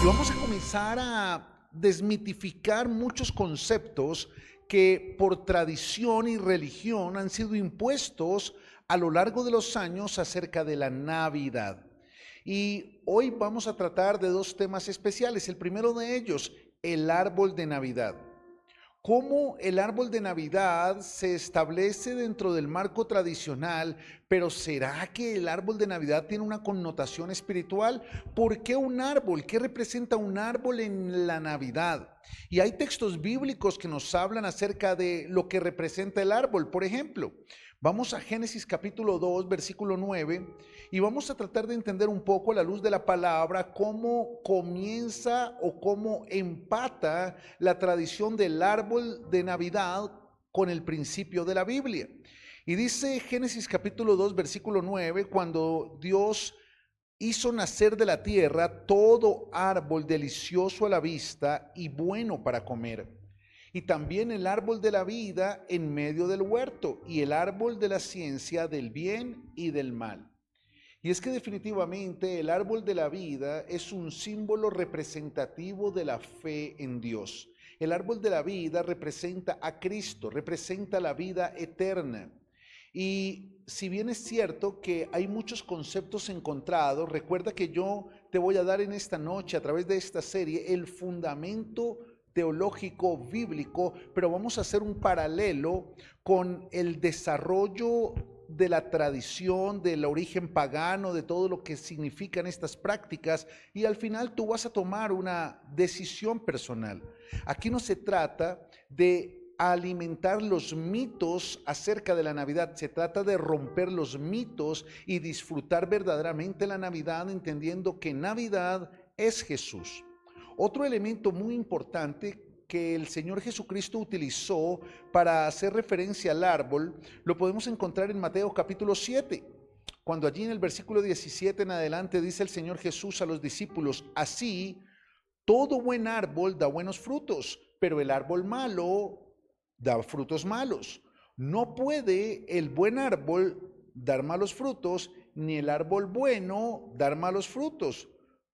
Y vamos a comenzar a desmitificar muchos conceptos que por tradición y religión han sido impuestos a lo largo de los años acerca de la Navidad. Y hoy vamos a tratar de dos temas especiales. El primero de ellos, el árbol de Navidad. Cómo el árbol de Navidad se establece dentro del marco tradicional, pero ¿será que el árbol de Navidad tiene una connotación espiritual? ¿Por qué un árbol? ¿Qué representa un árbol en la Navidad? Y hay textos bíblicos que nos hablan acerca de lo que representa el árbol. Por ejemplo, vamos a Génesis capítulo 2, versículo 9, y vamos a tratar de entender un poco a la luz de la palabra cómo comienza o cómo empata la tradición del árbol de Navidad con el principio de la Biblia. Y dice Génesis capítulo 2, versículo 9, cuando Dios hizo nacer de la tierra todo árbol delicioso a la vista y bueno para comer, y también el árbol de la vida en medio del huerto, y el árbol de la ciencia del bien y del mal. Y es que definitivamente el árbol de la vida es un símbolo representativo de la fe en Dios. El árbol de la vida representa a Cristo, representa la vida eterna. Y si bien es cierto que hay muchos conceptos encontrados, recuerda que yo te voy a dar en esta noche, a través de esta serie, el fundamento teológico bíblico, pero vamos a hacer un paralelo con el desarrollo de la tradición, del origen pagano, de todo lo que significan estas prácticas, y al final tú vas a tomar una decisión personal. Aquí no se trata de alimentar los mitos acerca de la Navidad, se trata de romper los mitos y disfrutar verdaderamente la Navidad, entendiendo que Navidad es Jesús. Otro elemento muy importante que el Señor Jesucristo utilizó para hacer referencia al árbol, lo podemos encontrar en Mateo capítulo 7, cuando allí en el versículo 17 en adelante dice el Señor Jesús a los discípulos: así, todo buen árbol da buenos frutos, pero el árbol malo da frutos malos. No puede el buen árbol dar malos frutos, ni el árbol bueno dar malos frutos.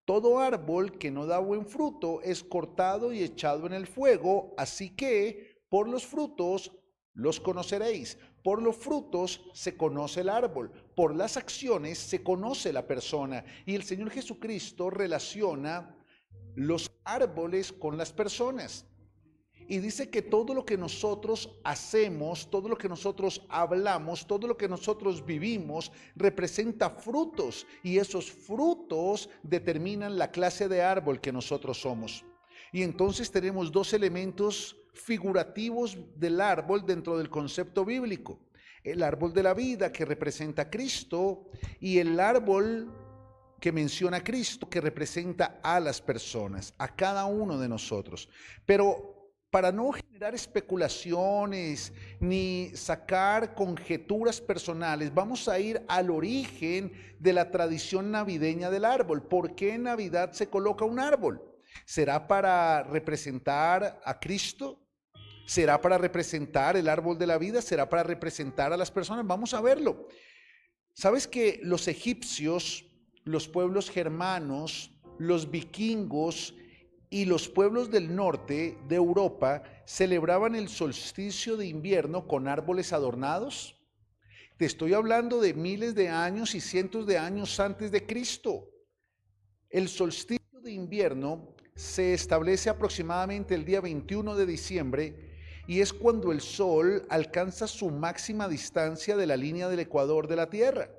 Todo árbol que no da buen fruto es cortado y echado en el fuego, así que por los frutos los conoceréis. Por los frutos se conoce el árbol, por las acciones se conoce la persona. Y el Señor Jesucristo relaciona los árboles con las personas. Y dice que todo lo que nosotros hacemos, todo lo que nosotros hablamos, todo lo que nosotros vivimos representa frutos, y esos frutos determinan la clase de árbol que nosotros somos. Y entonces tenemos dos elementos figurativos del árbol dentro del concepto bíblico: el árbol de la vida, que representa a Cristo, y el árbol que menciona a Cristo, que representa a las personas, a cada uno de nosotros. Pero para no generar especulaciones ni sacar conjeturas personales, vamos a ir al origen de la tradición navideña del árbol. ¿Por qué en Navidad se coloca un árbol? ¿Será para representar a Cristo? ¿Será para representar el árbol de la vida? ¿Será para representar a las personas? Vamos a verlo. ¿Sabes que los egipcios, los pueblos germanos, los vikingos y los pueblos del norte de Europa celebraban el solsticio de invierno con árboles adornados? Te estoy hablando de miles de años y cientos de años antes de Cristo. El solsticio de invierno se establece aproximadamente el día 21 de diciembre y es cuando el sol alcanza su máxima distancia de la línea del ecuador de la Tierra.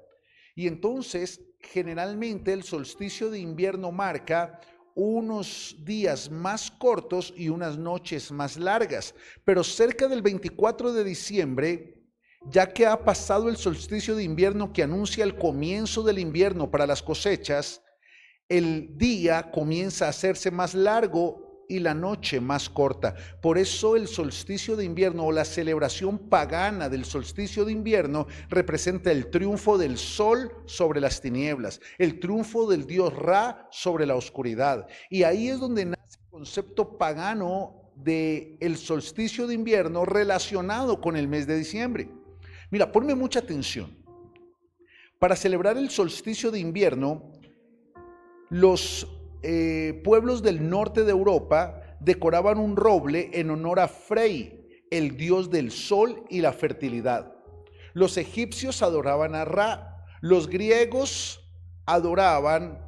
Y entonces, generalmente el solsticio de invierno marca unos días más cortos y unas noches más largas, pero cerca del 24 de diciembre, ya que ha pasado el solsticio de invierno que anuncia el comienzo del invierno para las cosechas, el día comienza a hacerse más largo y la noche más corta. Por eso el solsticio de invierno, o la celebración pagana del solsticio de invierno, representa el triunfo del sol sobre las tinieblas, el triunfo del dios Ra sobre la oscuridad. Y ahí es donde nace el concepto pagano del solsticio de invierno relacionado con el mes de diciembre. Mira, ponme mucha atención. Para celebrar el solsticio de invierno, los pueblos del norte de Europa decoraban un roble en honor a Frey, el dios del sol y la fertilidad. Los egipcios adoraban a Ra, los griegos adoraban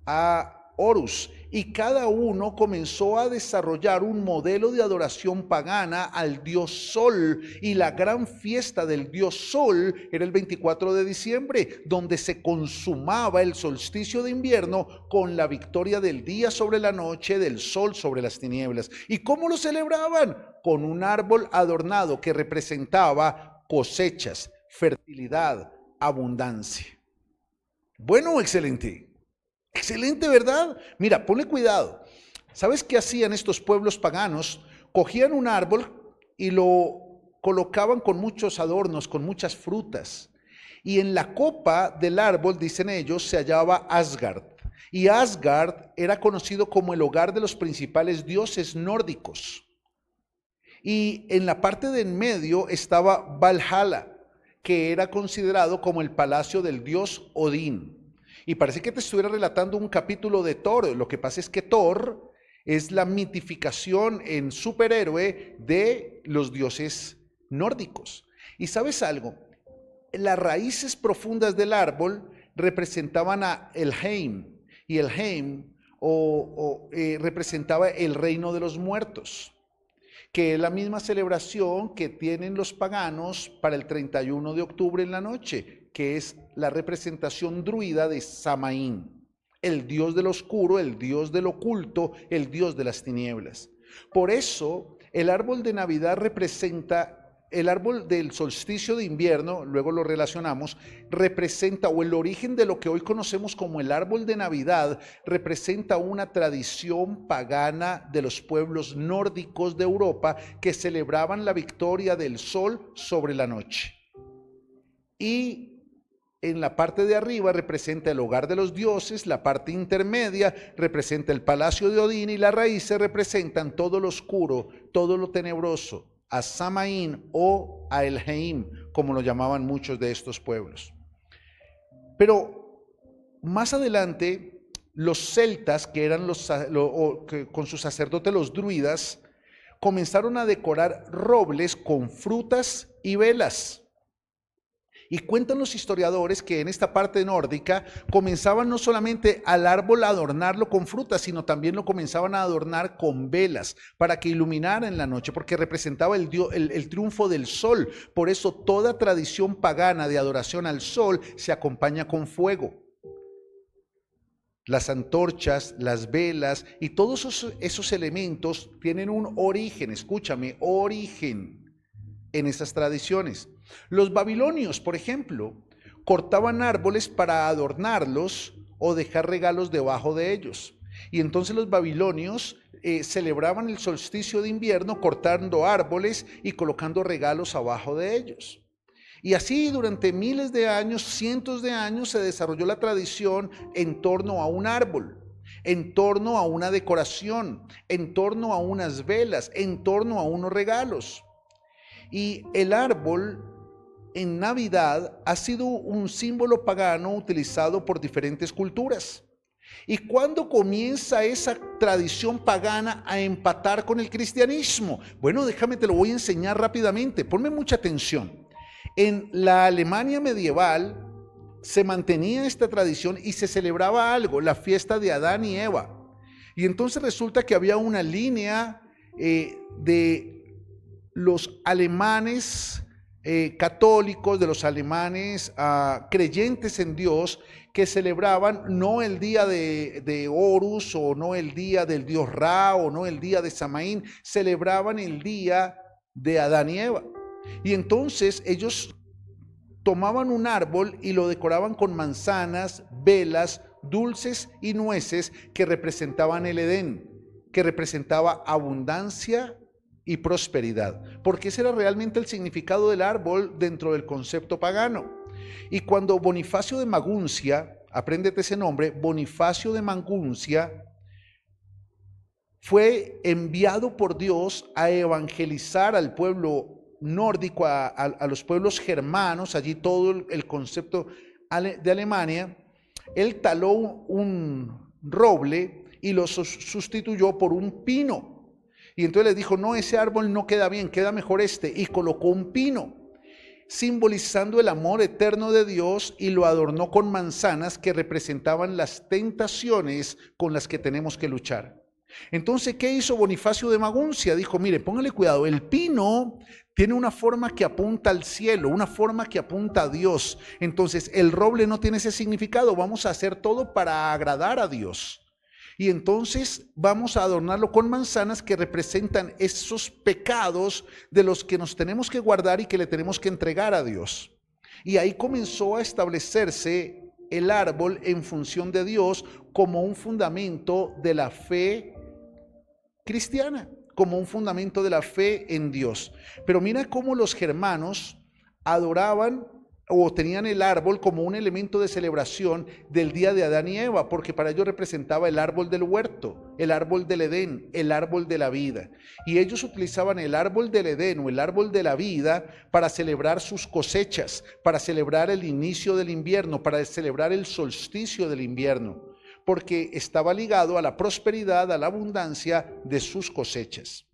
a Horus, y cada uno comenzó a desarrollar un modelo de adoración pagana al dios Sol, y la gran fiesta del dios Sol era el 24 de diciembre, donde se consumaba el solsticio de invierno con la victoria del día sobre la noche, del sol sobre las tinieblas. ¿Y cómo lo celebraban? Con un árbol adornado que representaba cosechas, fertilidad, abundancia. Bueno, excelente. Excelente, ¿verdad? Mira, ponle cuidado. ¿Sabes qué hacían estos pueblos paganos? Cogían un árbol y lo colocaban con muchos adornos, con muchas frutas. Y en la copa del árbol, dicen ellos, se hallaba Asgard. Y Asgard era conocido como el hogar de los principales dioses nórdicos. Y en la parte de en medio estaba Valhalla, que era considerado como el palacio del dios Odín. Y parece que te estuviera relatando un capítulo de Thor. Lo que pasa es que Thor es la mitificación en superhéroe de los dioses nórdicos. ¿Y sabes algo? Las raíces profundas del árbol representaban a Elheim, y Elheim representaba el reino de los muertos, que es la misma celebración que tienen los paganos para el 31 de octubre en la noche, que es la representación druida de Samaín, el dios del oscuro, el dios del oculto, el dios de las tinieblas. Por eso, el árbol de Navidad representa, el árbol del solsticio de invierno, luego lo relacionamos, representa, o el origen de lo que hoy conocemos como el árbol de Navidad, representa una tradición pagana de los pueblos nórdicos de Europa que celebraban la victoria del sol sobre la noche. Y en la parte de arriba representa el hogar de los dioses, la parte intermedia representa el palacio de Odín, y las raíces representan todo lo oscuro, todo lo tenebroso, a Samaín o a Elheim, como lo llamaban muchos de estos pueblos. Pero más adelante, los celtas, que eran con sus sacerdotes los druidas, comenzaron a decorar robles con frutas y velas. Y cuentan los historiadores que en esta parte nórdica comenzaban no solamente al árbol a adornarlo con frutas, sino también lo comenzaban a adornar con velas para que iluminara en la noche, porque representaba el triunfo del sol. Por eso toda tradición pagana de adoración al sol se acompaña con fuego. Las antorchas, las velas y todos esos elementos tienen un origen, escúchame, origen en esas tradiciones. Los babilonios, por ejemplo, cortaban árboles para adornarlos o dejar regalos debajo de ellos. Y entonces los babilonios celebraban el solsticio de invierno cortando árboles y colocando regalos abajo de ellos. Y así durante miles de años, cientos de años, se desarrolló la tradición en torno a un árbol, en torno a una decoración, en torno a unas velas, en torno a unos regalos. Y el árbol en Navidad ha sido un símbolo pagano utilizado por diferentes culturas. ¿Y cuándo comienza esa tradición pagana a empatar con el cristianismo? Bueno, déjame, te lo voy a enseñar rápidamente. Ponme mucha atención. En la Alemania medieval se mantenía esta tradición y se celebraba algo, la fiesta de Adán y Eva. Y entonces resulta que había una línea de los alemanes católicos, de los alemanes creyentes en Dios, que celebraban no el día de Horus, o no el día del dios Ra, o no el día de Samaín, celebraban el día de Adán y Eva. Y entonces ellos tomaban un árbol y lo decoraban con manzanas, velas, dulces y nueces que representaban el Edén, que representaba abundancia y prosperidad, porque ese era realmente el significado del árbol dentro del concepto pagano. Y cuando Bonifacio de Maguncia, apréndete ese nombre, Bonifacio de Maguncia, fue enviado por Dios a evangelizar al pueblo nórdico, a los pueblos germanos, allí todo el concepto de Alemania, él taló un roble y lo sustituyó por un pino. Y entonces le dijo, no, ese árbol no queda bien, queda mejor este. Y colocó un pino, simbolizando el amor eterno de Dios, y lo adornó con manzanas que representaban las tentaciones con las que tenemos que luchar. Entonces, ¿qué hizo Bonifacio de Maguncia? Dijo, mire, póngale cuidado, el pino tiene una forma que apunta al cielo, una forma que apunta a Dios. Entonces, el roble no tiene ese significado, vamos a hacer todo para agradar a Dios. Y entonces vamos a adornarlo con manzanas que representan esos pecados de los que nos tenemos que guardar y que le tenemos que entregar a Dios. Y ahí comenzó a establecerse el árbol en función de Dios como un fundamento de la fe cristiana, como un fundamento de la fe en Dios. Pero mira cómo los germanos adoraban o tenían el árbol como un elemento de celebración del día de Adán y Eva, porque para ellos representaba el árbol del huerto, el árbol del Edén, el árbol de la vida. Y ellos utilizaban el árbol del Edén o el árbol de la vida para celebrar sus cosechas, para celebrar el inicio del invierno, para celebrar el solsticio del invierno, porque estaba ligado a la prosperidad, a la abundancia de sus cosechas.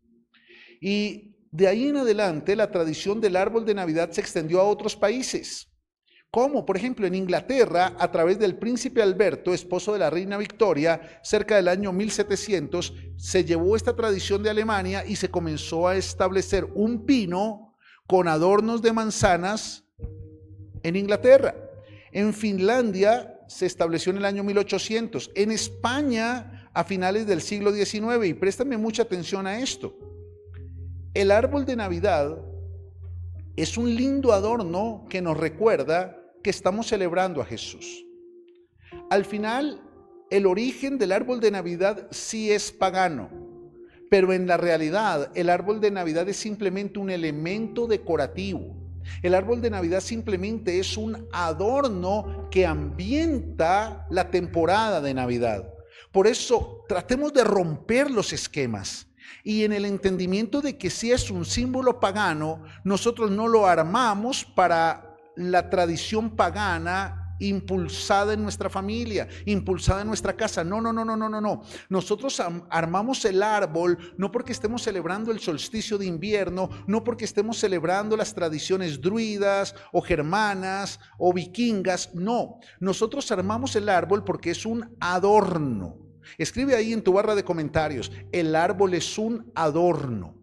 Y de ahí en adelante la tradición del árbol de Navidad se extendió a otros países, como por ejemplo en Inglaterra, a través del príncipe Alberto, esposo de la reina Victoria, cerca del año 1700, se llevó esta tradición de Alemania y se comenzó a establecer un pino con adornos de manzanas en Inglaterra. En Finlandia se estableció en el año 1800, en España a finales del siglo XIX, y préstame mucha atención a esto. El árbol de Navidad es un lindo adorno que nos recuerda que estamos celebrando a Jesús. Al final, el origen del árbol de Navidad sí es pagano, pero en la realidad el árbol de Navidad es simplemente un elemento decorativo. El árbol de Navidad simplemente es un adorno que ambienta la temporada de Navidad. Por eso, tratemos de romper los esquemas. Y en el entendimiento de que si es un símbolo pagano, nosotros no lo armamos para la tradición pagana impulsada en nuestra familia, impulsada en nuestra casa. No. Nosotros armamos el árbol no porque estemos celebrando el solsticio de invierno, no porque estemos celebrando las tradiciones druidas o germanas o vikingas. No, nosotros armamos el árbol porque es un adorno. Escribe ahí en tu barra de comentarios, el árbol es un adorno.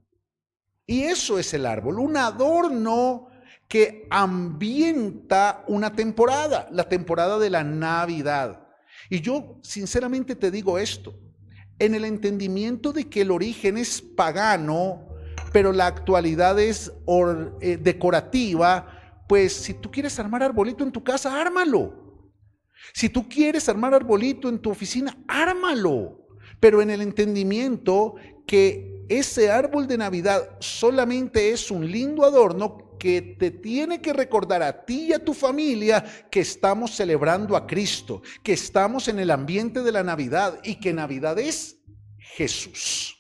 Y eso es el árbol, un adorno que ambienta una temporada, la temporada de la Navidad. Y yo sinceramente te digo esto, en el entendimiento de que el origen es pagano, pero la actualidad es decorativa, pues si tú quieres armar arbolito en tu casa, ármalo. Si tú quieres armar arbolito en tu oficina, ármalo, pero en el entendimiento que ese árbol de Navidad solamente es un lindo adorno que te tiene que recordar a ti y a tu familia que estamos celebrando a Cristo, que estamos en el ambiente de la Navidad y que Navidad es Jesús.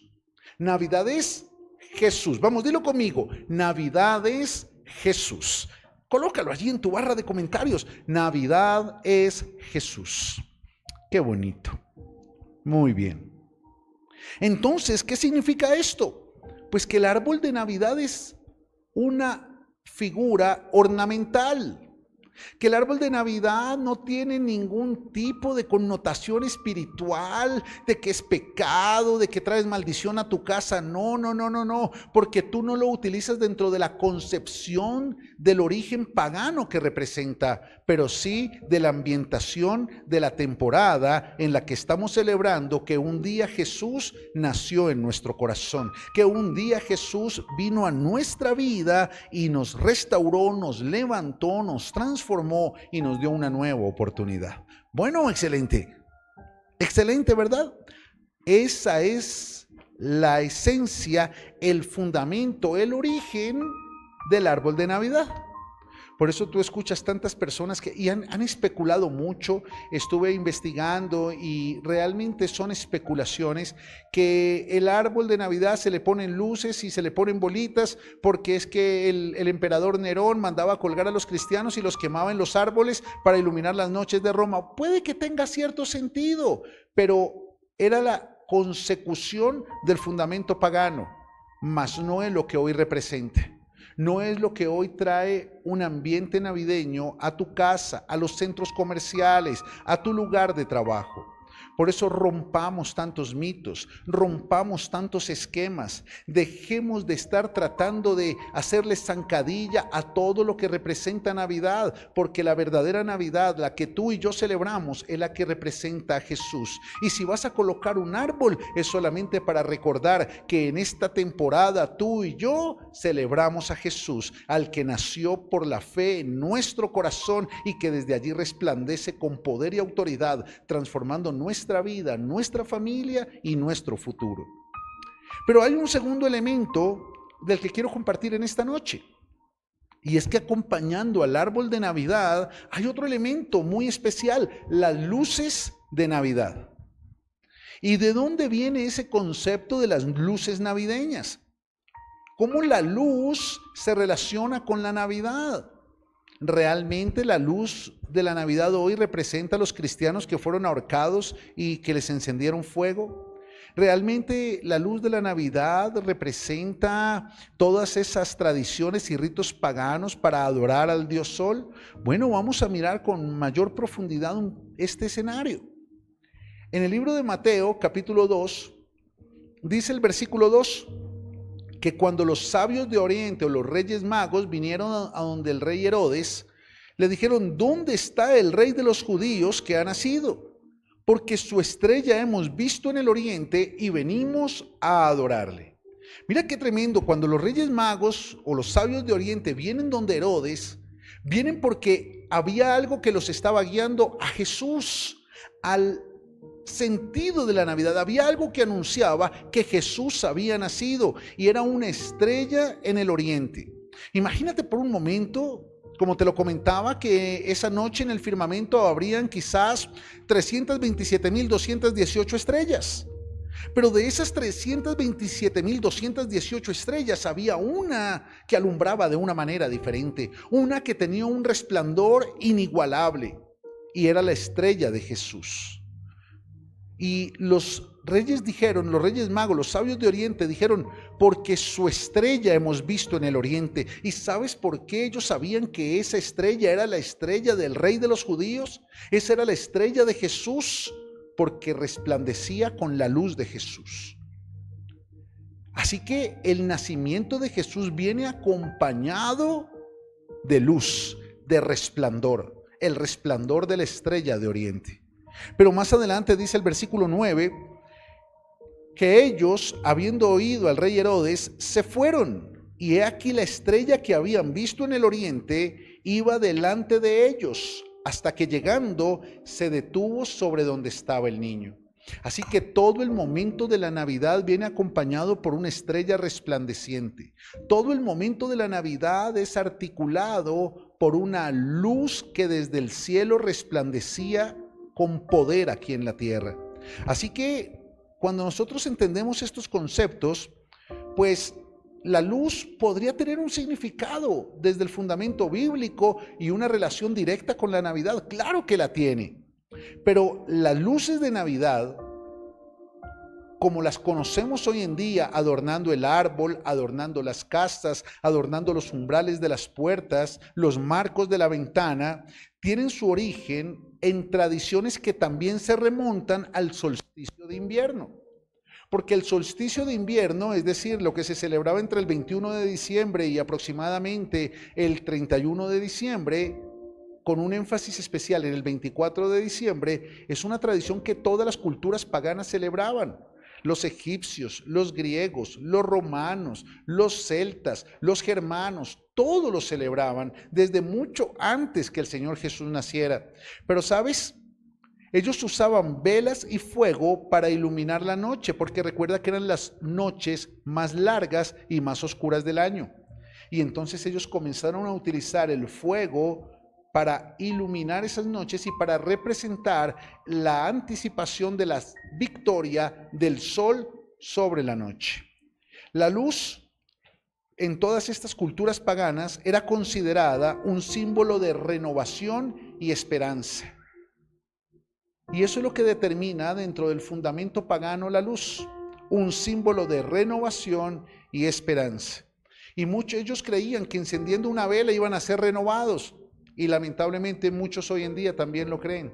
Navidad es Jesús. Vamos, dilo conmigo. Navidad es Jesús. Colócalo allí en tu barra de comentarios. Navidad es Jesús. Qué bonito. Muy bien. Entonces, ¿qué significa esto? Pues que el árbol de Navidad es una figura ornamental. Que el árbol de Navidad no tiene ningún tipo de connotación espiritual, de que es pecado, de que traes maldición a tu casa. No, porque tú no lo utilizas dentro de la concepción del origen pagano que representa, pero sí de la ambientación de la temporada en la que estamos celebrando que un día Jesús nació en nuestro corazón, que un día Jesús vino a nuestra vida y nos restauró, nos levantó, nos transformó y nos dio una nueva oportunidad. Bueno, excelente, ¿verdad? Esa es la esencia, el fundamento, el origen del árbol de Navidad. Por eso tú escuchas tantas personas que han especulado mucho. Estuve investigando y realmente son especulaciones que el árbol de Navidad se le ponen luces y se le ponen bolitas porque es que el emperador Nerón mandaba colgar a los cristianos y los quemaba en los árboles para iluminar las noches de Roma. Puede que tenga cierto sentido, pero era la consecución del fundamento pagano, mas no es lo que hoy representa. No es lo que hoy trae un ambiente navideño a tu casa, a los centros comerciales, a tu lugar de trabajo. Por eso rompamos tantos mitos, rompamos tantos esquemas, dejemos de estar tratando de hacerle zancadilla a todo lo que representa Navidad, porque la verdadera Navidad, la que tú y yo celebramos, es la que representa a Jesús. Y si vas a colocar un árbol, es solamente para recordar que en esta temporada tú y yo celebramos a Jesús, al que nació por la fe en nuestro corazón y que desde allí resplandece con poder y autoridad, transformando nuestra vida, nuestra familia y nuestro futuro. Pero hay un segundo elemento del que quiero compartir en esta noche. Y es que acompañando al árbol de Navidad hay otro elemento muy especial, las luces de Navidad. ¿Y de dónde viene ese concepto de las luces navideñas? ¿Cómo la luz se relaciona con la Navidad? Realmente la luz de la Navidad hoy representa a los cristianos que fueron ahorcados y que les encendieron fuego. Realmente la luz de la Navidad representa todas esas tradiciones y ritos paganos para adorar al Dios Sol. Bueno, vamos a mirar con mayor profundidad este escenario. En el libro de Mateo, capítulo 2, dice el versículo 2, que cuando los sabios de Oriente o los reyes magos vinieron a donde el rey Herodes, le dijeron: ¿dónde está el rey de los judíos que ha nacido? Porque su estrella hemos visto en el oriente y venimos a adorarle. Mira qué tremendo, cuando los reyes magos o los sabios de Oriente vienen donde Herodes, vienen porque había algo que los estaba guiando a Jesús, al sentido de la Navidad. Había algo que anunciaba que Jesús había nacido y era una estrella en el oriente. Imagínate por un momento, como te lo comentaba, que esa noche en el firmamento habrían quizás 327,218 estrellas. Pero de esas 327,218 estrellas había una que alumbraba de una manera diferente, una que tenía un resplandor inigualable, y era la estrella de Jesús. Y los reyes dijeron, los reyes magos, los sabios de Oriente dijeron: porque su estrella hemos visto en el oriente. ¿Y sabes por qué ellos sabían que esa estrella era la estrella del rey de los judíos? Esa era la estrella de Jesús, porque resplandecía con la luz de Jesús. Así que el nacimiento de Jesús viene acompañado de luz, de resplandor, el resplandor de la estrella de Oriente. Pero más adelante dice el versículo 9, que ellos, habiendo oído al rey Herodes, se fueron, y he aquí la estrella que habían visto en el oriente iba delante de ellos, hasta que llegando se detuvo sobre donde estaba el niño. Así que todo el momento de la Navidad viene acompañado por una estrella resplandeciente. Todo el momento de la Navidad es articulado por una luz que desde el cielo resplandecía con poder aquí en la tierra. Así que cuando nosotros entendemos estos conceptos, pues la luz podría tener un significado desde el fundamento bíblico y una relación directa con la Navidad. Claro que la tiene, pero las luces de Navidad, como las conocemos hoy en día, adornando el árbol, adornando las casas, adornando los umbrales de las puertas, los marcos de la ventana, tienen su origen en tradiciones que también se remontan al solsticio de invierno. Porque el solsticio de invierno, es decir, lo que se celebraba entre el 21 de diciembre y aproximadamente el 31 de diciembre, con un énfasis especial en el 24 de diciembre, es una tradición que todas las culturas paganas celebraban. Los egipcios, los griegos, los romanos, los celtas, los germanos, todos lo celebraban desde mucho antes que el Señor Jesús naciera. Pero ¿sabes? Ellos usaban velas y fuego para iluminar la noche, porque recuerda que eran las noches más largas y más oscuras del año. Y entonces ellos comenzaron a utilizar el fuego para iluminar esas noches y para representar la anticipación de la victoria del sol sobre la noche. La luz en todas estas culturas paganas era considerada un símbolo de renovación y esperanza. Y eso es lo que determina dentro del fundamento pagano la luz, un símbolo de renovación y esperanza. Y muchos ellos creían que encendiendo una vela iban a ser renovados, y lamentablemente muchos hoy en día también lo creen.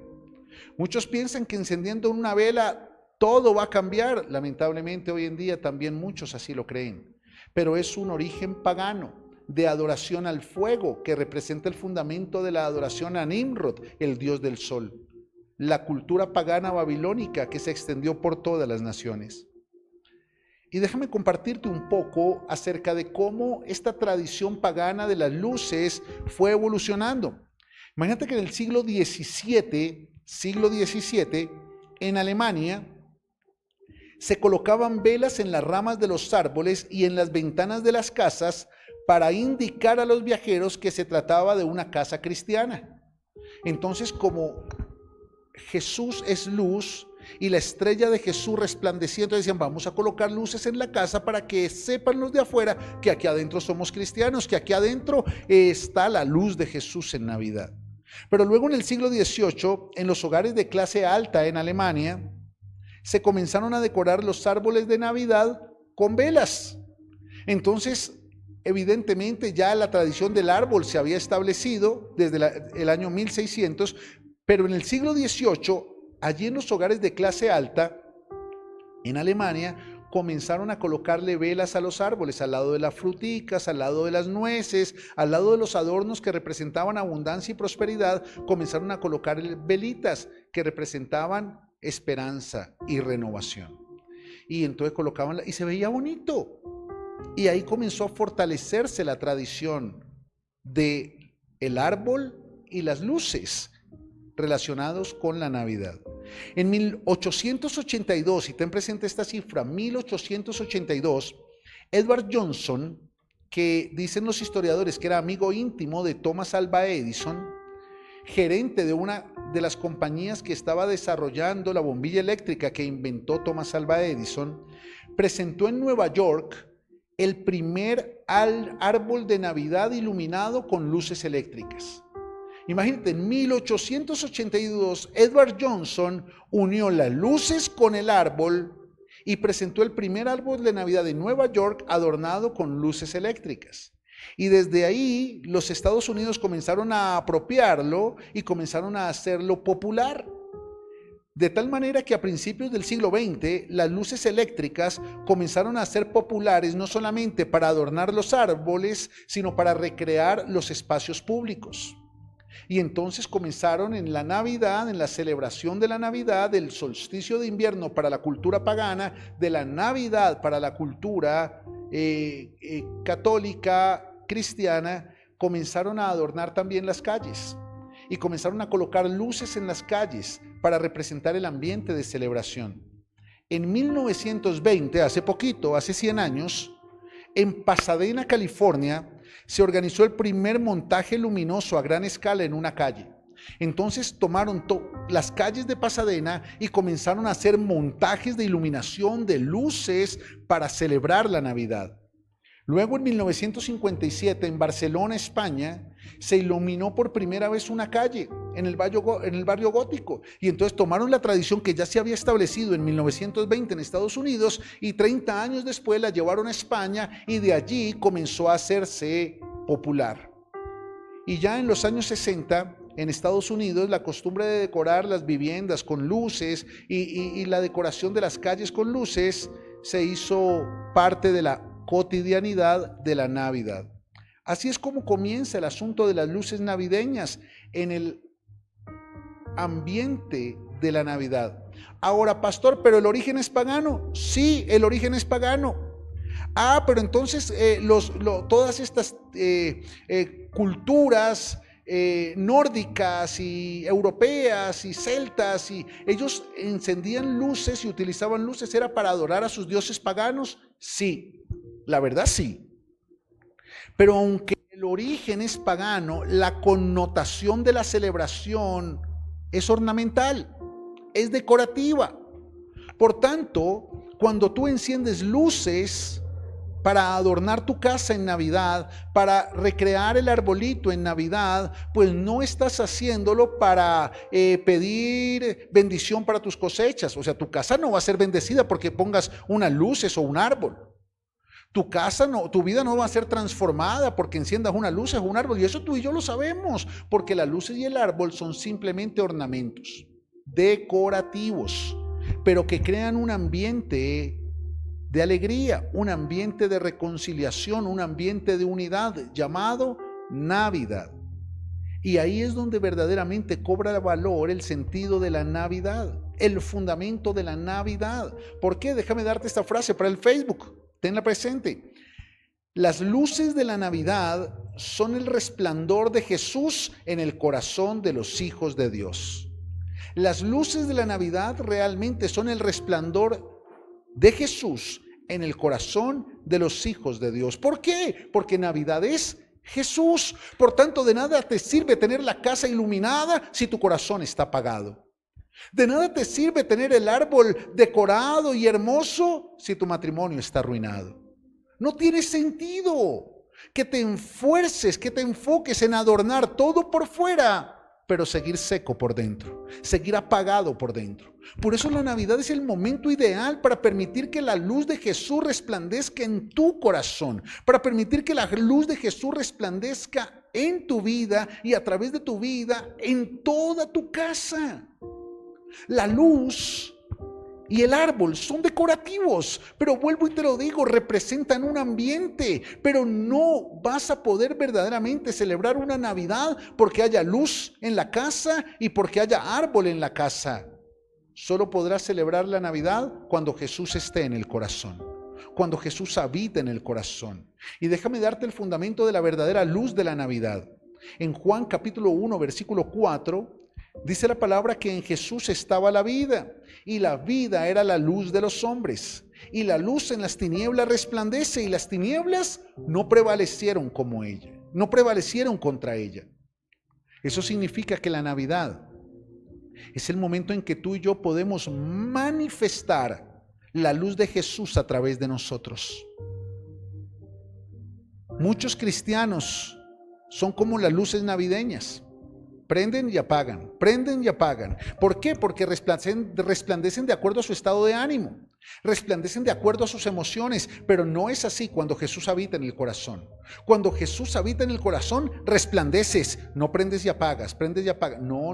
Muchos piensan que encendiendo una vela todo va a cambiar. Lamentablemente hoy en día también muchos así lo creen. Pero es un origen pagano de adoración al fuego que representa el fundamento de la adoración a Nimrod, el dios del sol. La cultura pagana babilónica que se extendió por todas las naciones. Y déjame compartirte un poco acerca de cómo esta tradición pagana de las luces fue evolucionando. Imagínate que en el siglo XVII, en Alemania, se colocaban velas en las ramas de los árboles y en las ventanas de las casas para indicar a los viajeros que se trataba de una casa cristiana. Entonces, como Jesús es luz y la estrella de Jesús resplandeciendo, decían, vamos a colocar luces en la casa para que sepan los de afuera que aquí adentro somos cristianos, que aquí adentro está la luz de Jesús en Navidad. Pero luego en el siglo XVIII, en los hogares de clase alta en Alemania, se comenzaron a decorar los árboles de Navidad con velas. Entonces, evidentemente ya la tradición del árbol se había establecido desde el año 1600, pero en el siglo XVIII, allí en los hogares de clase alta, en Alemania, comenzaron a colocarle velas a los árboles, al lado de las fruticas, al lado de las nueces, al lado de los adornos que representaban abundancia y prosperidad, comenzaron a colocar velitas que representaban esperanza y renovación. Y entonces colocaban, y se veía bonito. Y ahí comenzó a fortalecerse la tradición de el árbol y las luces relacionados con la Navidad. En 1882, y ten presente esta cifra, 1882, Edward Johnson, que dicen los historiadores que era amigo íntimo de Thomas Alva Edison, gerente de una de las compañías que estaba desarrollando la bombilla eléctrica que inventó Thomas Alva Edison, presentó en Nueva York el primer árbol de Navidad iluminado con luces eléctricas. Imagínate, en 1882, Edward Johnson unió las luces con el árbol y presentó el primer árbol de Navidad de Nueva York adornado con luces eléctricas. Y desde ahí los Estados Unidos comenzaron a apropiarlo y comenzaron a hacerlo popular. De tal manera que a principios del siglo XX, las luces eléctricas comenzaron a ser populares no solamente para adornar los árboles, sino para recrear los espacios públicos. Y entonces comenzaron en la Navidad, en la celebración de la Navidad, del solsticio de invierno para la cultura pagana, de la Navidad para la cultura católica, cristiana, comenzaron a adornar también las calles y comenzaron a colocar luces en las calles para representar el ambiente de celebración. En 1920, hace poquito, hace 100 años, en Pasadena, California, se organizó el primer montaje luminoso a gran escala en una calle. Entonces tomaron las calles de Pasadena y comenzaron a hacer montajes de iluminación, de luces para celebrar la Navidad. Luego en 1957 en Barcelona, España, se iluminó por primera vez una calle en el barrio gótico. Y entonces tomaron la tradición que ya se había establecido en 1920 en Estados Unidos y 30 años después la llevaron a España y de allí comenzó a hacerse popular. Y ya en los años 60 en Estados Unidos la costumbre de decorar las viviendas con luces y la decoración de las calles con luces se hizo parte de la cotidianidad de la Navidad. Así es como comienza el asunto de las luces navideñas en el ambiente de la Navidad. Ahora, pastor, ¿pero el origen es pagano? Sí, el origen es pagano. Pero entonces todas estas culturas nórdicas y europeas y celtas, y ellos encendían luces y utilizaban luces, ¿era para adorar a sus dioses paganos? Sí, la verdad sí. Pero aunque el origen es pagano, la connotación de la celebración es ornamental, es decorativa. Por tanto, cuando tú enciendes luces, para adornar tu casa en Navidad, para recrear el arbolito en Navidad, pues no estás haciéndolo para pedir bendición para tus cosechas. O sea, tu casa no va a ser bendecida porque pongas unas luces o un árbol. Tu casa no, tu vida no va a ser transformada porque enciendas unas luces o un árbol. Y eso tú y yo lo sabemos, porque las luces y el árbol son simplemente ornamentos decorativos, pero que crean un ambiente de alegría, un ambiente de reconciliación, un ambiente de unidad llamado Navidad. Y ahí es donde verdaderamente cobra valor el sentido de la Navidad, el fundamento de la Navidad. ¿Por qué? Déjame darte esta frase para el Facebook, tenla presente. Las luces de la Navidad son el resplandor de Jesús en el corazón de los hijos de Dios. Las luces de la Navidad realmente son el resplandor de Jesús en el corazón de los hijos de Dios. ¿Por qué? Porque Navidad es Jesús. Por tanto, de nada te sirve tener la casa iluminada si tu corazón está apagado. De nada te sirve tener el árbol decorado y hermoso si tu matrimonio está arruinado. No tiene sentido que te esfuerces, que te enfoques en adornar todo por fuera, pero seguir seco por dentro, seguir apagado por dentro. Por eso la Navidad es el momento ideal para permitir que la luz de Jesús resplandezca en tu corazón, para permitir que la luz de Jesús resplandezca en tu vida y a través de tu vida en toda tu casa. La luz y el árbol son decorativos, pero vuelvo y te lo digo, representan un ambiente, pero no vas a poder verdaderamente celebrar una Navidad porque haya luz en la casa y porque haya árbol en la casa. Solo podrás celebrar la Navidad cuando Jesús esté en el corazón, cuando Jesús habita en el corazón. Y déjame darte el fundamento de la verdadera luz de la Navidad. En Juan capítulo 1, versículo 4, dice la palabra que en Jesús estaba la vida, y la vida era la luz de los hombres. Y la luz en las tinieblas resplandece, y las tinieblas no prevalecieron como ella, no prevalecieron contra ella. Eso significa que la Navidad es el momento en que tú y yo podemos manifestar la luz de Jesús a través de nosotros. Muchos cristianos son como las luces navideñas. Prenden y apagan, prenden y apagan. ¿Por qué? Porque resplandecen de acuerdo a su estado de ánimo, resplandecen de acuerdo a sus emociones, pero no es así cuando Jesús habita en el corazón. Cuando Jesús habita en el corazón, resplandeces, no prendes y apagas, prendes y apagas. No,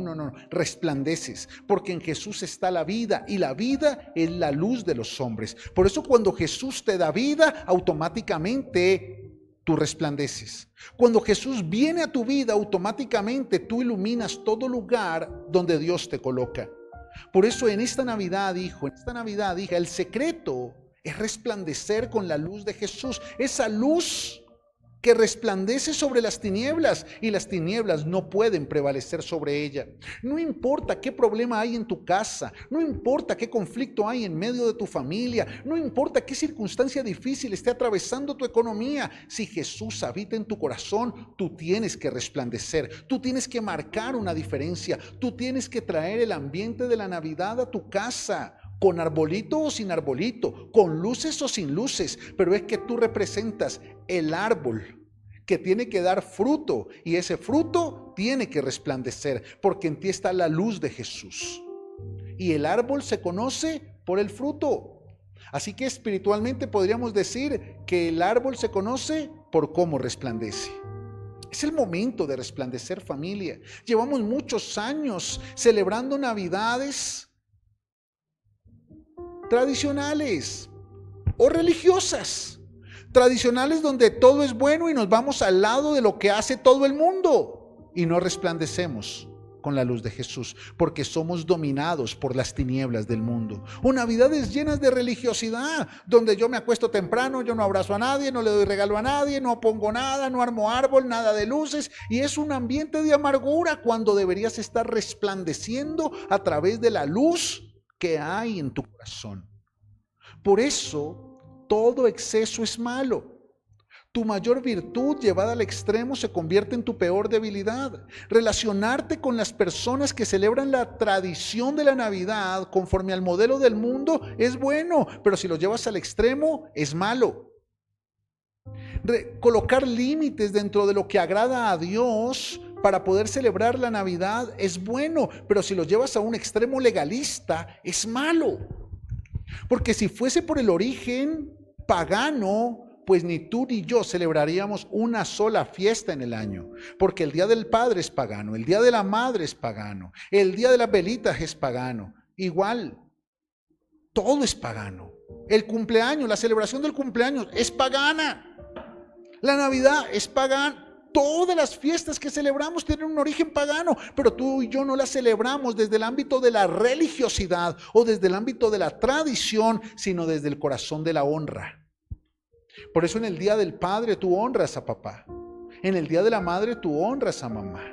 resplandeces, porque en Jesús está la vida y la vida es la luz de los hombres. Por eso cuando Jesús te da vida, automáticamente tú resplandeces. Cuando Jesús viene a tu vida, automáticamente tú iluminas todo lugar donde Dios te coloca. Por eso en esta Navidad, hijo, hija, el secreto es resplandecer con la luz de Jesús. Esa luz que resplandece sobre las tinieblas y las tinieblas no pueden prevalecer sobre ella. No importa qué problema hay en tu casa, no importa qué conflicto hay en medio de tu familia, no importa qué circunstancia difícil esté atravesando tu economía, si Jesús habita en tu corazón, tú tienes que resplandecer, tú tienes que marcar una diferencia, tú tienes que traer el ambiente de la Navidad a tu casa. Con arbolito o sin arbolito, con luces o sin luces, pero es que tú representas el árbol que tiene que dar fruto y ese fruto tiene que resplandecer porque en ti está la luz de Jesús. Y el árbol se conoce por el fruto. Así que espiritualmente podríamos decir que el árbol se conoce por cómo resplandece. Es el momento de resplandecer, familia. Llevamos muchos años celebrando Navidades tradicionales o religiosas. Tradicionales donde todo es bueno y nos vamos al lado de lo que hace todo el mundo y no resplandecemos con la luz de Jesús porque somos dominados por las tinieblas del mundo. O Navidades llenas de religiosidad donde yo me acuesto temprano, yo no abrazo a nadie, no le doy regalo a nadie, no pongo nada, no armo árbol, nada de luces y es un ambiente de amargura cuando deberías estar resplandeciendo a través de la luz que hay en tu corazón. Por eso, todo exceso es malo. Tu mayor virtud llevada al extremo se convierte en tu peor debilidad. Relacionarte con las personas que celebran la tradición de la Navidad conforme al modelo del mundo es bueno, pero si lo llevas al extremo es malo. Colocar límites dentro de lo que agrada a Dios para poder celebrar la Navidad es bueno, pero si lo llevas a un extremo legalista, es malo. Porque si fuese por el origen pagano, pues ni tú ni yo celebraríamos una sola fiesta en el año, porque el Día del Padre es pagano, el Día de la Madre es pagano, el Día de las Velitas es pagano, igual, todo es pagano. El cumpleaños, la celebración del cumpleaños es pagana, la Navidad es pagana. Todas las fiestas que celebramos tienen un origen pagano, pero tú y yo no las celebramos desde el ámbito de la religiosidad o desde el ámbito de la tradición, sino desde el corazón de la honra. Por eso en el Día del Padre tú honras a papá, en el Día de la Madre tú honras a mamá,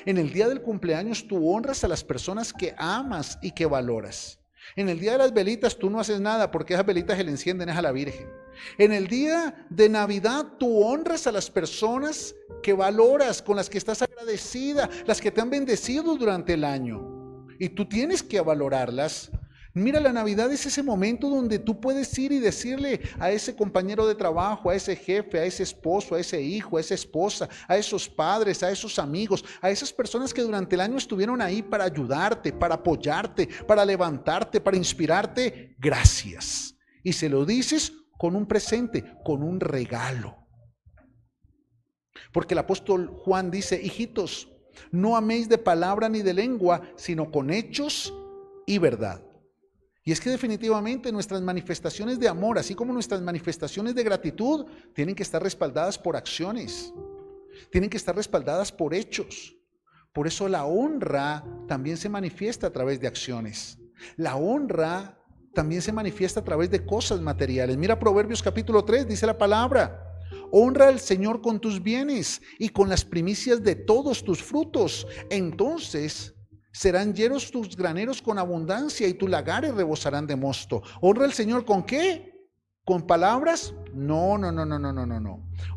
en el Día del cumpleaños tú honras a las personas que amas y que valoras. En el Día de las Velitas tú no haces nada porque esas velitas se le encienden a la Virgen. En el día de Navidad tú honras a las personas que valoras, con las que estás agradecida, las que te han bendecido durante el año. Y tú tienes que valorarlas. Mira, la Navidad es ese momento donde tú puedes ir y decirle a ese compañero de trabajo, a ese jefe, a ese esposo, a ese hijo, a esa esposa, a esos padres, a esos amigos, a esas personas que durante el año estuvieron ahí para ayudarte, para apoyarte, para levantarte, para inspirarte, gracias. Y se lo dices con un presente, con un regalo. Porque el apóstol Juan dice, hijitos, no améis de palabra ni de lengua, sino con hechos y verdad. Y es que definitivamente nuestras manifestaciones de amor, así como nuestras manifestaciones de gratitud, tienen que estar respaldadas por acciones, tienen que estar respaldadas por hechos. Por eso la honra también se manifiesta a través de acciones. La honra también se manifiesta a través de cosas materiales. Mira Proverbios capítulo 3, dice la palabra: honra al Señor con tus bienes y con las primicias de todos tus frutos. Entonces serán llenos tus graneros con abundancia y tus lagares rebosarán de mosto. ¿Honra al Señor con qué? ¿Con palabras? No.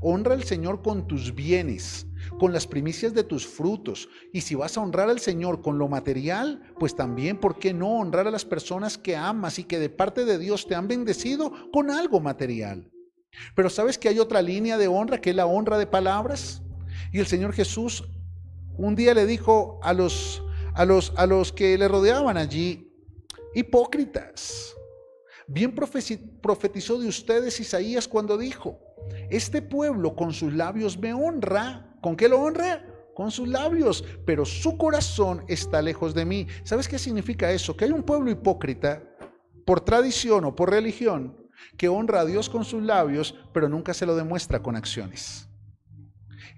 Honra al Señor con tus bienes, con las primicias de tus frutos. Y si vas a honrar al Señor con lo material, pues también, ¿por qué no honrar a las personas que amas y que de parte de Dios te han bendecido con algo material? Pero ¿sabes que hay otra línea de honra, que es la honra de palabras? Y el Señor Jesús un día le dijo a los que le rodeaban allí: hipócritas, bien profetizó de ustedes Isaías cuando dijo: este pueblo con sus labios me honra. ¿Con qué lo honra? Con sus labios, pero su corazón está lejos de mí. ¿Sabes qué significa eso? Que hay un pueblo hipócrita por tradición o por religión que honra a Dios con sus labios, pero nunca se lo demuestra con acciones.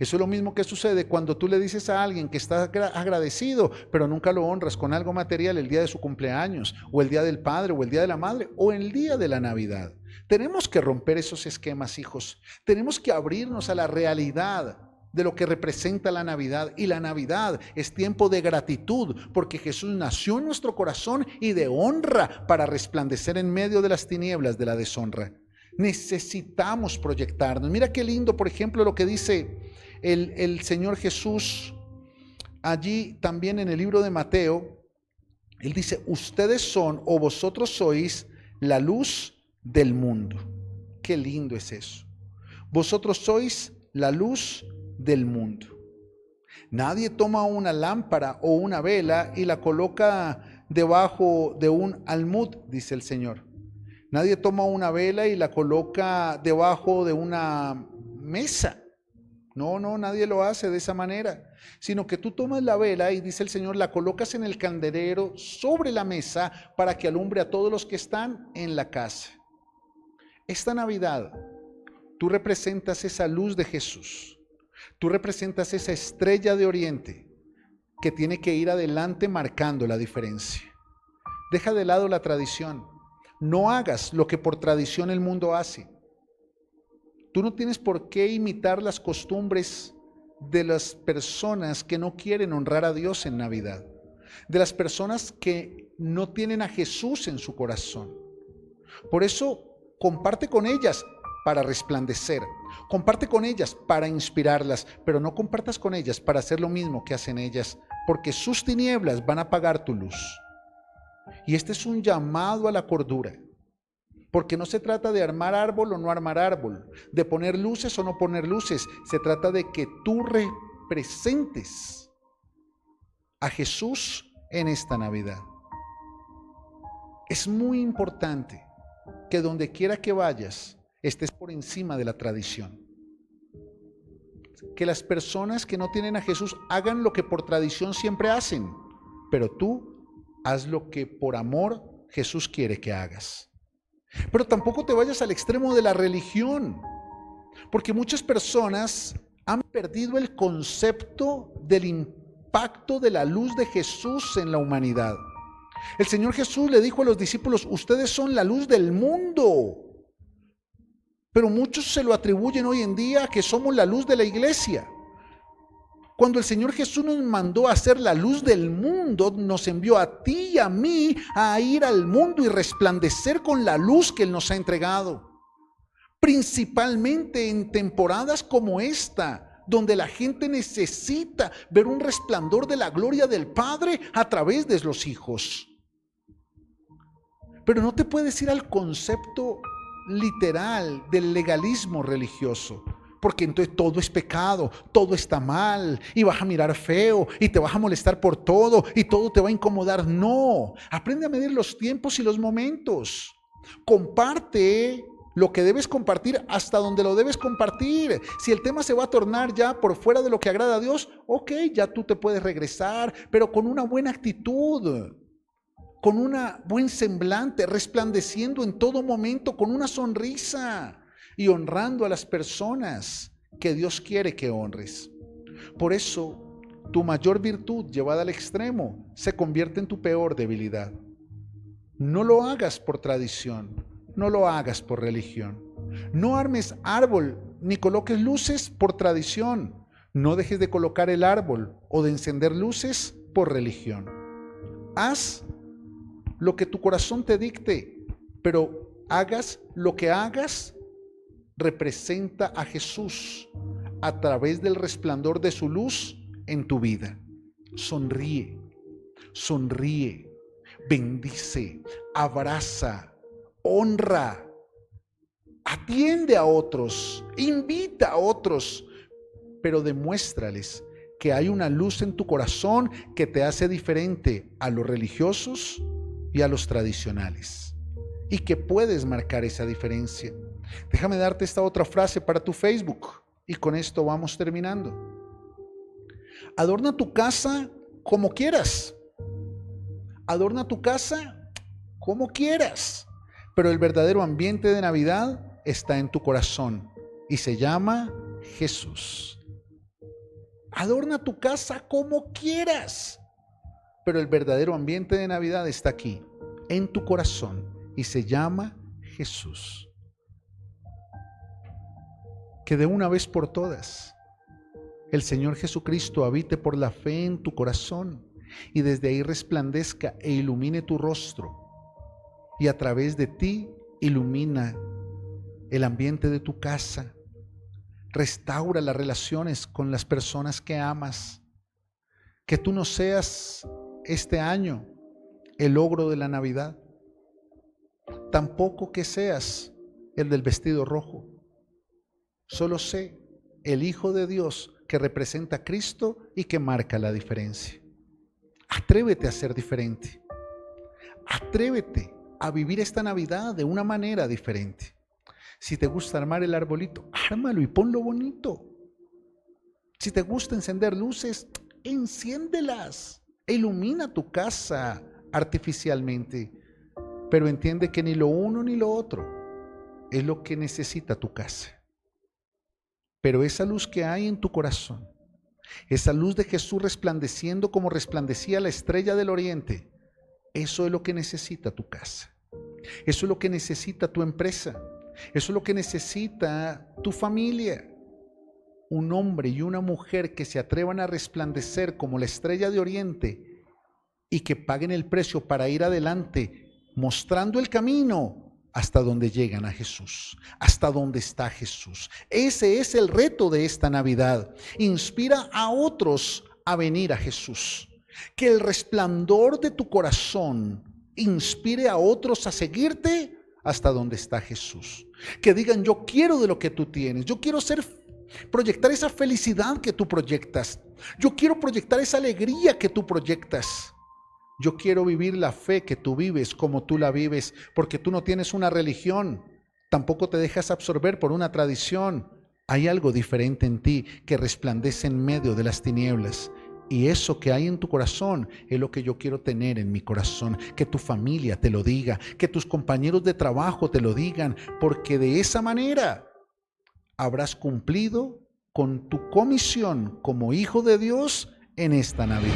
Eso es lo mismo que sucede cuando tú le dices a alguien que está agradecido, pero nunca lo honras con algo material el día de su cumpleaños, o el día del padre, o el día de la madre, o el día de la Navidad. Tenemos que romper esos esquemas, hijos. Tenemos que abrirnos a la realidad de lo que representa la Navidad. Y la Navidad es tiempo de gratitud, porque Jesús nació en nuestro corazón, y de honra para resplandecer en medio de las tinieblas de la deshonra. Necesitamos proyectarnos. Mira qué lindo, por ejemplo, lo que dice el Señor Jesús allí también en el libro de Mateo. Él dice: ustedes son, o vosotros sois, la luz del mundo. Qué lindo es eso. Vosotros sois la luz del mundo. Nadie toma una lámpara o una vela y la coloca debajo de un almud, dice el Señor. Nadie toma una vela y la coloca debajo de una mesa. No, nadie lo hace de esa manera, sino que tú tomas la vela y, dice el Señor, la colocas en el candelero sobre la mesa para que alumbre a todos los que están en la casa. Esta Navidad, tú representas esa luz de Jesús. Tú representas esa estrella de oriente que tiene que ir adelante marcando la diferencia. Deja de lado la tradición. No hagas lo que por tradición el mundo hace. Tú no tienes por qué imitar las costumbres de las personas que no quieren honrar a Dios en Navidad, de las personas que no tienen a Jesús en su corazón. Por eso, comparte con ellas para resplandecer, comparte con ellas para inspirarlas, pero no compartas con ellas para hacer lo mismo que hacen ellas, porque sus tinieblas van a apagar tu luz. Y este es un llamado a la cordura. Porque no se trata de armar árbol o no armar árbol, de poner luces o no poner luces. Se trata de que tú representes a Jesús en esta Navidad. Es muy importante que donde quiera que vayas, estés por encima de la tradición. Que las personas que no tienen a Jesús hagan lo que por tradición siempre hacen, pero tú haz lo que por amor Jesús quiere que hagas. Pero tampoco te vayas al extremo de la religión, porque muchas personas han perdido el concepto del impacto de la luz de Jesús en la humanidad. El Señor Jesús le dijo a los discípulos: ustedes son la luz del mundo. Pero muchos se lo atribuyen hoy en día a que somos la luz de la iglesia. Cuando el Señor Jesús nos mandó a ser la luz del mundo, nos envió a ti y a mí a ir al mundo y resplandecer con la luz que Él nos ha entregado. Principalmente en temporadas como esta, donde la gente necesita ver un resplandor de la gloria del Padre a través de los hijos. Pero no te puedes ir al concepto literal del legalismo religioso, porque entonces todo es pecado, todo está mal, y vas a mirar feo, y te vas a molestar por todo, y todo te va a incomodar. No, aprende a medir los tiempos y los momentos. Comparte lo que debes compartir hasta donde lo debes compartir. Si el tema se va a tornar ya por fuera de lo que agrada a Dios, ok, ya tú te puedes regresar, pero con una buena actitud, con un buen semblante, resplandeciendo en todo momento, con una sonrisa y honrando a las personas que Dios quiere que honres. Por eso, tu mayor virtud llevada al extremo se convierte en tu peor debilidad. No lo hagas por tradición, no lo hagas por religión. No armes árbol ni coloques luces por tradición. No dejes de colocar el árbol o de encender luces por religión. Haz lo que tu corazón te dicte, pero hagas lo que hagas, representa a Jesús a través del resplandor de su luz en tu vida. Sonríe, sonríe, bendice, abraza, honra, atiende a otros, invita a otros, pero demuéstrales que hay una luz en tu corazón que te hace diferente a los religiosos y a los tradicionales, y que puedes marcar esa diferencia. Déjame darte esta otra frase para tu Facebook, y con esto vamos terminando. Adorna tu casa como quieras. Adorna tu casa como quieras, pero el verdadero ambiente de Navidad está en tu corazón y se llama Jesús. Adorna tu casa como quieras, pero el verdadero ambiente de Navidad está aquí, en tu corazón, y se llama Jesús. Que de una vez por todas el Señor Jesucristo habite por la fe en tu corazón y desde ahí resplandezca e ilumine tu rostro, y a través de ti ilumina el ambiente de tu casa. Restaura las relaciones con las personas que amas. Que tú no seas este año el ogro de la Navidad, tampoco que seas el del vestido rojo. Solo sé el Hijo de Dios que representa a Cristo y que marca la diferencia. Atrévete a ser diferente. Atrévete a vivir esta Navidad de una manera diferente. Si te gusta armar el arbolito, ármalo y ponlo bonito. Si te gusta encender luces, enciéndelas. Ilumina tu casa artificialmente. Pero entiende que ni lo uno ni lo otro es lo que necesita tu casa. Pero esa luz que hay en tu corazón, esa luz de Jesús resplandeciendo como resplandecía la estrella del oriente, eso es lo que necesita tu casa. Eso es lo que necesita tu empresa. Eso es lo que necesita tu familia. Un hombre y una mujer que se atrevan a resplandecer como la estrella de oriente y que paguen el precio para ir adelante, mostrando el camino hasta donde llegan a Jesús, hasta donde está Jesús. Ese es el reto de esta Navidad. Inspira a otros a venir a Jesús. Que el resplandor de tu corazón inspire a otros a seguirte hasta donde está Jesús. Que digan, yo quiero de lo que tú tienes, yo quiero proyectar esa felicidad que tú proyectas, yo quiero proyectar esa alegría que tú proyectas. Yo quiero vivir la fe que tú vives como tú la vives, porque tú no tienes una religión, tampoco te dejas absorber por una tradición. Hay algo diferente en ti que resplandece en medio de las tinieblas. Y eso que hay en tu corazón es lo que yo quiero tener en mi corazón. Que tu familia te lo diga, que tus compañeros de trabajo te lo digan, porque de esa manera habrás cumplido con tu comisión como hijo de Dios en esta Navidad.